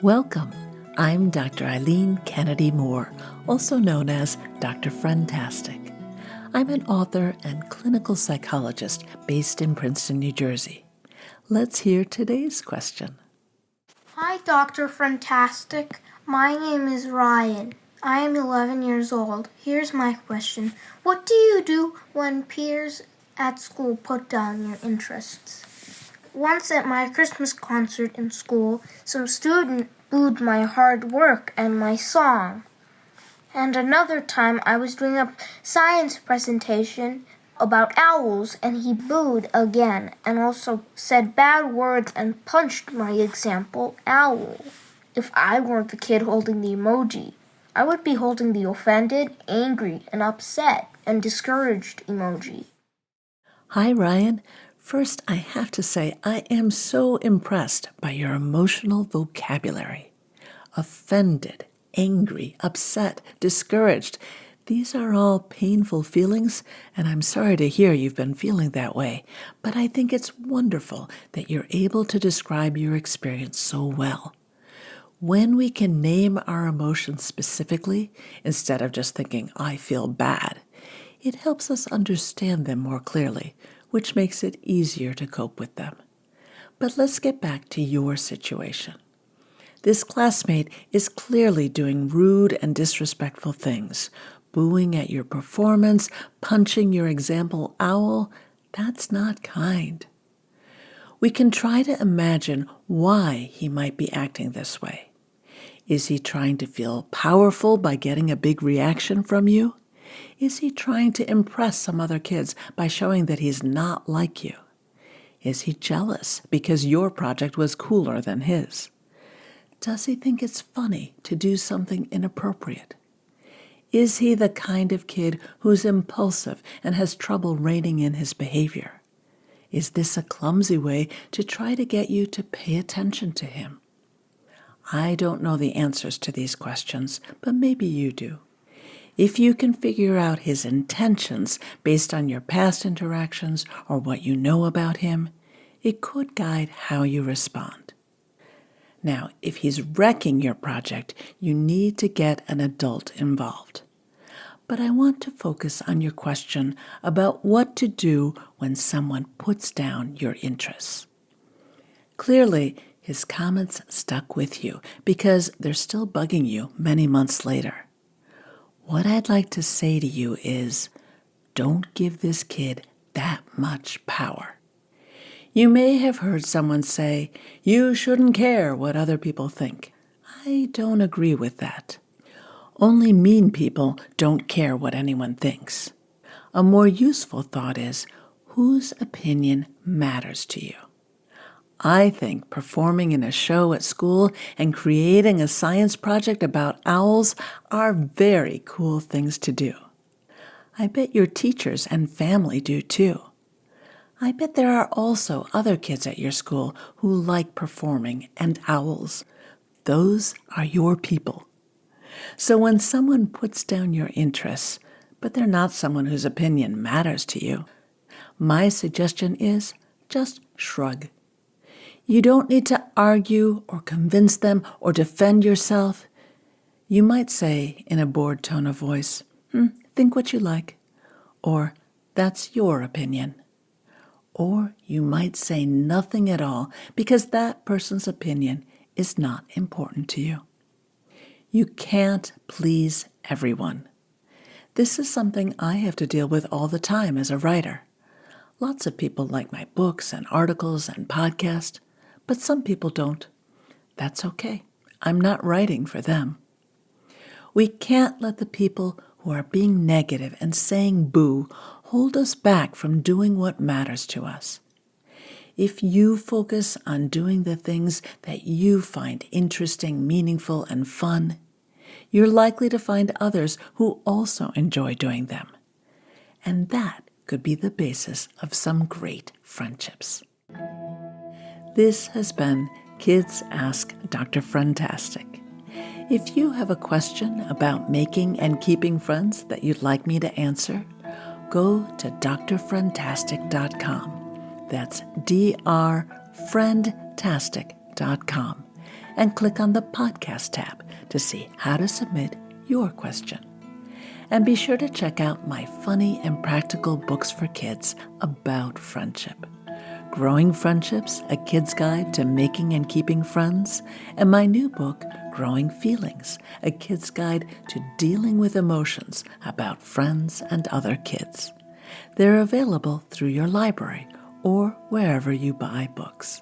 Welcome. I'm Dr. Eileen Kennedy Moore, also known as Dr. Friendtastic. I'm an author and clinical psychologist based in Princeton, New Jersey. Let's hear today's question. Hi, Dr. Friendtastic. My name is Ryan. I am 11 years old. Here's my question. What do you do when peers at school put down your interests? Once at my Christmas concert in school, some student booed my hard work and my song. And another time I was doing a science presentation about owls and he booed again and also said bad words and punched my example owl. If I weren't the kid holding the emoji, I would be holding the offended, angry, and upset and discouraged emoji. Hi, Ryan. First, I have to say I am so impressed by your emotional vocabulary. Offended, angry, upset, discouraged. These are all painful feelings, and I'm sorry to hear you've been feeling that way, but I think it's wonderful that you're able to describe your experience so well. When we can name our emotions specifically, instead of just thinking, I feel bad, it helps us understand them more clearly, which makes it easier to cope with them. But let's get back to your situation. This classmate is clearly doing rude and disrespectful things, booing at your performance, punching your example owl. That's not kind. We can try to imagine why he might be acting this way. Is he trying to feel powerful by getting a big reaction from you? Is he trying to impress some other kids by showing that he's not like you? Is he jealous because your project was cooler than his? Does he think it's funny to do something inappropriate? Is he the kind of kid who's impulsive and has trouble reining in his behavior? Is this a clumsy way to try to get you to pay attention to him? I don't know the answers to these questions, but maybe you do. If you can figure out his intentions based on your past interactions or what you know about him, it could guide how you respond. Now, if he's wrecking your project, you need to get an adult involved. But I want to focus on your question about what to do when someone puts down your interests. Clearly, his comments stuck with you because they're still bugging you many months later. What I'd like to say to you is, don't give this kid that much power. You may have heard someone say, you shouldn't care what other people think. I don't agree with that. Only mean people don't care what anyone thinks. A more useful thought is, whose opinion matters to you? I think performing in a show at school and creating a science project about owls are very cool things to do. I bet your teachers and family do too. I bet there are also other kids at your school who like performing and owls. Those are your people. So when someone puts down your interests, but they're not someone whose opinion matters to you, my suggestion is just shrug. You don't need to argue or convince them or defend yourself. You might say in a bored tone of voice, think what you like, or that's your opinion. Or you might say nothing at all because that person's opinion is not important to you. You can't please everyone. This is something I have to deal with all the time as a writer. Lots of people like my books and articles and podcasts, but some people don't. That's okay. I'm not writing for them. We can't let the people who are being negative and saying boo hold us back from doing what matters to us. If you focus on doing the things that you find interesting, meaningful, and fun, you're likely to find others who also enjoy doing them. And that could be the basis of some great friendships. This has been Kids Ask Dr. Friendtastic. If you have a question about making and keeping friends that you'd like me to answer, go to drfriendtastic.com. That's drfriendtastic.com. and click on the podcast tab to see how to submit your question. And be sure to check out my funny and practical books for kids about friendship. Growing Friendships, A Kid's Guide to Making and Keeping Friends, and my new book, Growing Feelings, A Kid's Guide to Dealing with Emotions about friends and other kids. They're available through your library or wherever you buy books.